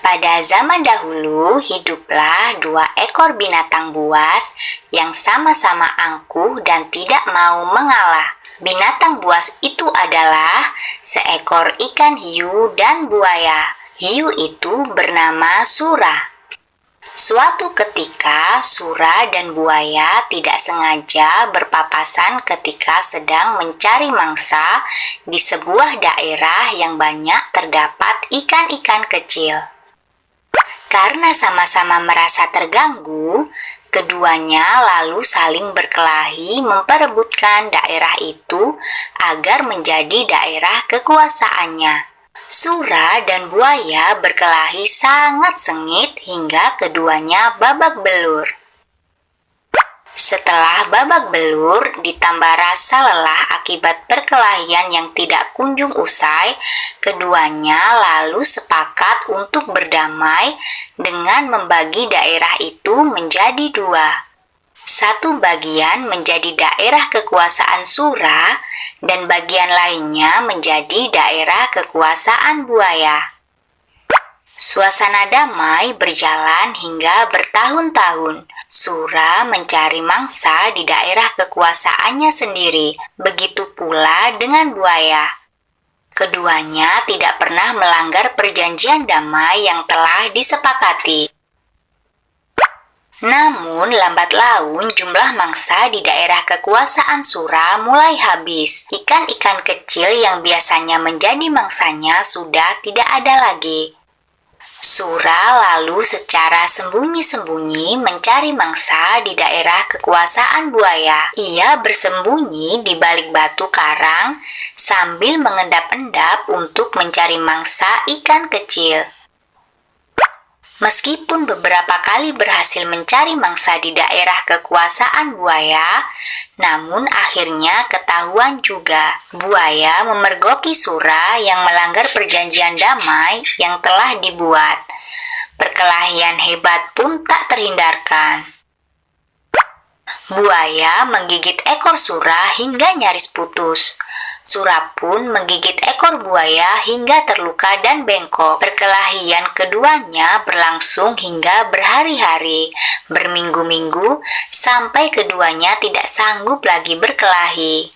Pada zaman dahulu, hiduplah dua ekor binatang buas yang sama-sama angkuh dan tidak mau mengalah. Binatang buas itu adalah seekor ikan hiu dan buaya. Hiu itu bernama Sura. Suatu ketika, Sura dan buaya tidak sengaja berpapasan ketika sedang mencari mangsa di sebuah daerah yang banyak terdapat ikan-ikan kecil. Karena sama-sama merasa terganggu, keduanya lalu saling berkelahi memperebutkan daerah itu agar menjadi daerah kekuasaannya. Sura dan buaya berkelahi sangat sengit hingga keduanya babak belur. Setelah babak belur, ditambah rasa lelah akibat perkelahian yang tidak kunjung usai, keduanya lalu sepakat untuk berdamai dengan membagi daerah itu menjadi dua. Satu bagian menjadi daerah kekuasaan Sura dan bagian lainnya menjadi daerah kekuasaan buaya. Suasana damai berjalan hingga bertahun-tahun. Sura mencari mangsa di daerah kekuasaannya sendiri, begitu pula dengan buaya. Keduanya tidak pernah melanggar perjanjian damai yang telah disepakati. Namun, lambat laun jumlah mangsa di daerah kekuasaan Sura mulai habis. Ikan-ikan kecil yang biasanya menjadi mangsanya sudah tidak ada lagi. Sura lalu secara sembunyi-sembunyi mencari mangsa di daerah kekuasaan buaya. Ia bersembunyi di balik batu karang sambil mengendap-endap untuk mencari mangsa ikan kecil. Meskipun beberapa kali berhasil mencari mangsa di daerah kekuasaan buaya, namun akhirnya ketahuan juga. Buaya memergoki Sura yang melanggar perjanjian damai yang telah dibuat. Perkelahian hebat pun tak terhindarkan. Buaya menggigit ekor Sura hingga nyaris putus. Sura pun menggigit ekor buaya hingga terluka dan bengkok. Perkelahian keduanya berlangsung hingga berhari-hari, berminggu-minggu, sampai keduanya tidak sanggup lagi berkelahi.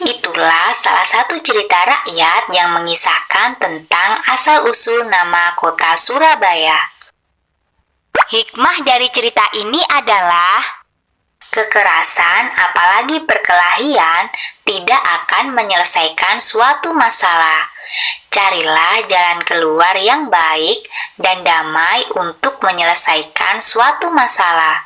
Itulah salah satu cerita rakyat yang mengisahkan tentang asal-usul nama kota Surabaya. Hikmah dari cerita ini adalah kekerasan, apalagi perkelahian, tidak akan menyelesaikan suatu masalah. Carilah jalan keluar yang baik dan damai untuk menyelesaikan suatu masalah.